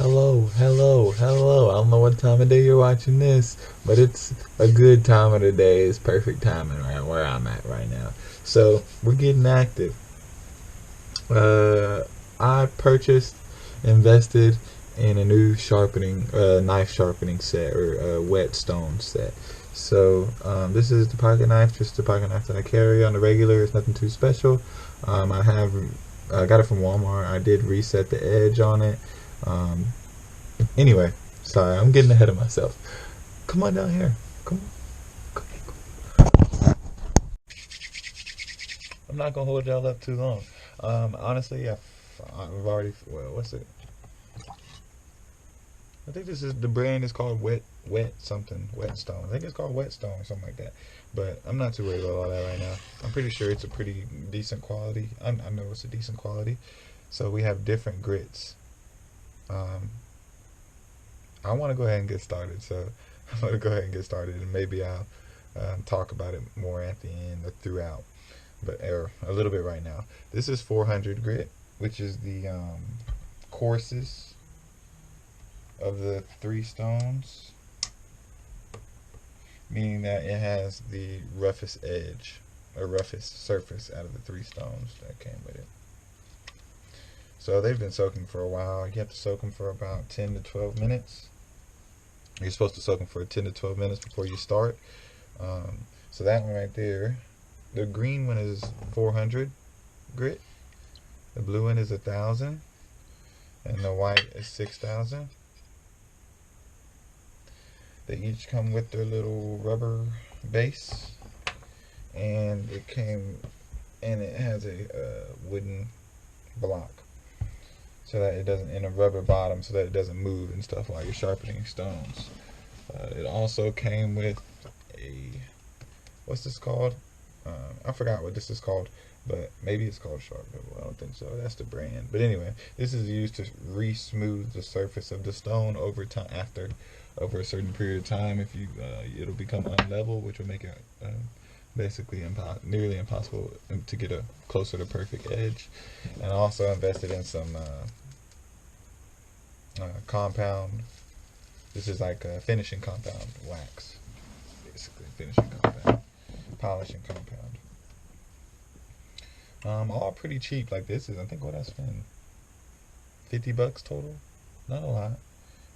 hello. I don't know what time of day you're watching this, but it's a good time of the day. It's perfect timing right where I'm at right now. So we're getting active. I purchased, invested in a new sharpening, knife sharpening set or whetstone set. So this is the pocket knife, just the pocket knife that I carry on the regular. It's nothing too special. I got it from Walmart. I did reset the edge on it. Um, anyway, sorry, I'm getting ahead of myself. Come on down here. Come on. I'm not gonna hold y'all up too long. Honestly, I've already. Well, what's it? I think this is the brand is called Wet something, Whetstone. I think it's called Whetstone or something like that. But I'm not too worried about all that right now. I'm pretty sure it's a pretty decent quality. I know it's a decent quality. So we have different grits. Um, I want to go ahead and get started. So I'm gonna go ahead and get started, and maybe I'll talk about it more at the end or throughout, but or a little bit right now. This is 400 grit, which is the coarsest of the three stones, meaning that it has the roughest edge or roughest surface out of the three stones that came with it. So they've been soaking for a while. You have to soak them for about 10 to 12 minutes. You're supposed to soak them for 10 to 12 minutes before you start. So that one right there, the green one is 400 grit, the blue one is 1,000, and the white is 6,000. They each come with their little rubber base, and it has a wooden block so that it doesn't, and a rubber bottom so that it doesn't move and stuff while you're sharpening stones. It also came with a, what's this called? I forgot what this is called, but maybe it's called Sharpening. I don't think so. That's the brand. But anyway, this is used to re-smooth the surface of the stone over time. Over a certain period of time, if you it'll become unlevel, which will make it basically nearly impossible to get a closer to perfect edge. And I also invested in some compound. This is like a finishing compound wax, basically finishing compound, polishing compound. All pretty cheap. Like this is, I think what I spent, $50 total. Not a lot,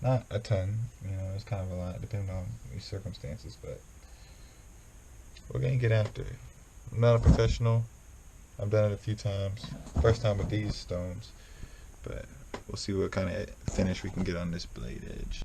not a ton. You know, it's kind of a lot depending on your circumstances, but we're gonna get after it. I'm not a professional. I've done it a few times. First time with these stones, but we'll see what kind of finish we can get on this blade edge.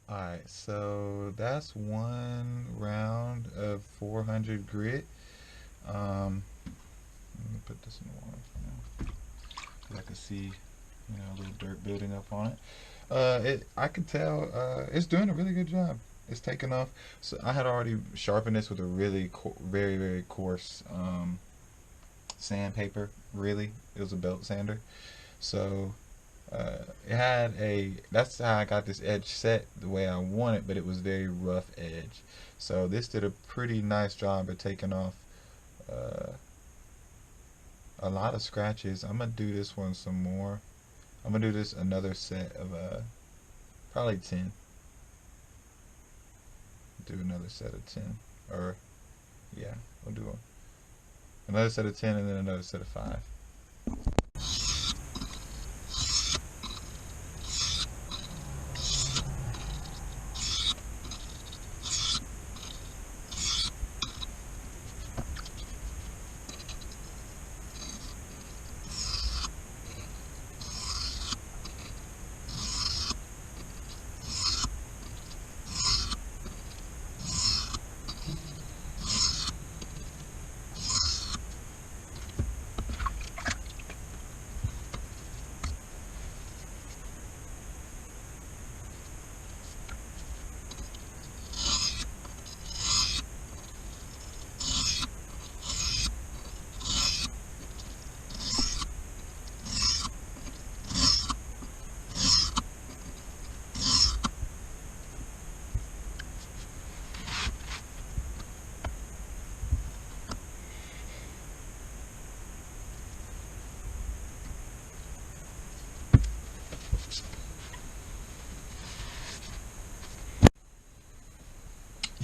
Alright, so that's one round of 400 grit. Let me put this in the water for now, so I can see, a little dirt building up on it. I can tell it's doing a really good job. It's taking off. So I had already sharpened this with a really very, very coarse sandpaper. Really, it was a belt sander. So it had that's how I got this edge set the way I want it, but it was very rough edge. So this did a pretty nice job of taking off a lot of scratches. I'm gonna do this one some more. I'm gonna do this another set of probably 10. Do another set of 10, or yeah, we'll do another set of 10 and then another set of 5.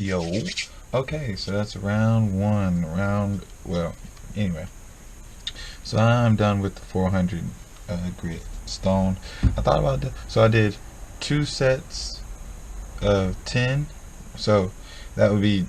Yo. Okay, so that's round one. Well, anyway. So I'm done with the 400 grit stone. I thought about that. So I did 2 sets of 10. So that would be,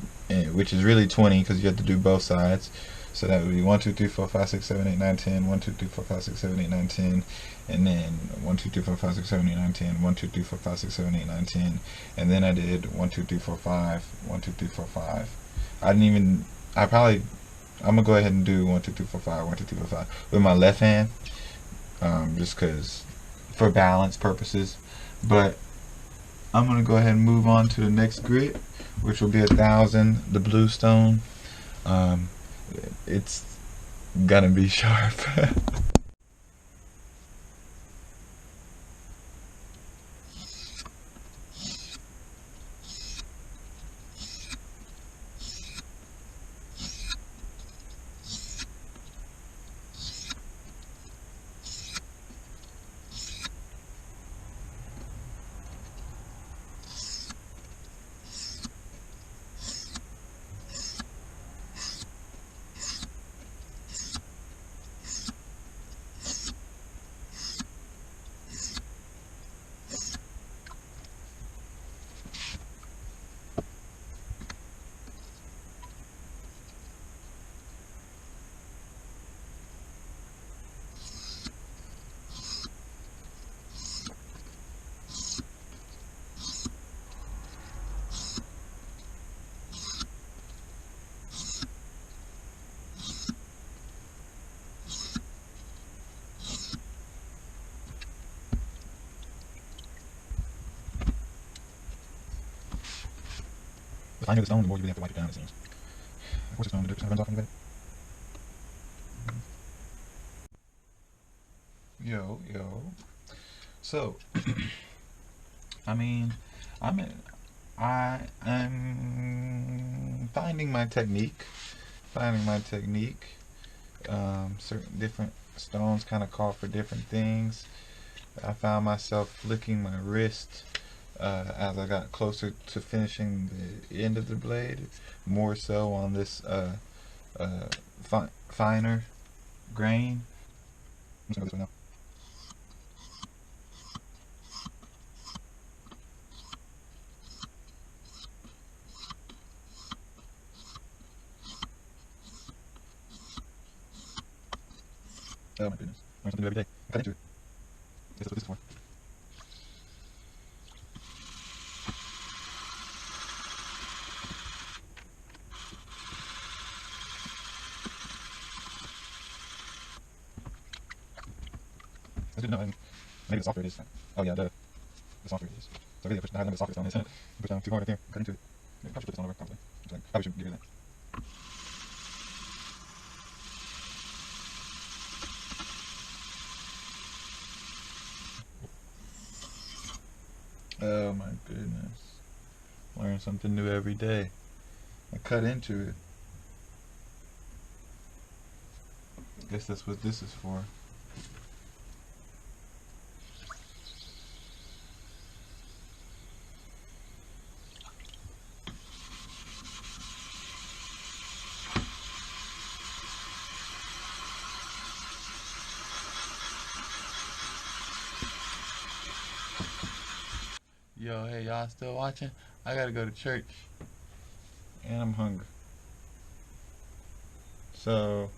which is really 20 because you have to do both sides. So that would be 1, 2, 3, 4, 5, 6, 7, 8, 9, 10. 1, 2, 3, 4, 5, 6, 7, 8, 9, 10. And then 1, 2, 3, 4, 5, 6, 7, 8, 9, 10. 1, 2, 3, 4, 5, 6, 7, 8, 9, 10. And then I did 1, 2, 3, 4, 5. 1, 2, 3, 4, 5. I didn't even. I'm gonna go ahead and do 1, 2, 3, 4, 5. 1, 2, 3, 4, 5 with my left hand, just cause for balance purposes. But I'm gonna go ahead and move on to the next grit, which will be 1,000, the blue stone. It's gonna be sharp. The finer the stone, the more you really have to wipe it down, it seems. Of course, the stone, the dirt runs off anyway. Yo. So, I mean, I'm I am finding my technique. Certain different stones kind of call for different things. I found myself flicking my wrist as I got closer to finishing the end of the blade, more so on this finer grain. I'm just gonna go this way now. Oh my goodness. Learn something new every day. I cut into it. That's what this is for. That's good to know. Maybe the softer it is. Oh yeah, the softer it is. So really, I push the softest on this. Push down too hard right there. Cut into it. Maybe probably should put this on over. Probably. Probably should give it that. Oh my goodness. Learn something new every day. I cut into it. Guess that's what this is for. Yo, hey, y'all still watching? I gotta go to church. And I'm hungry. So,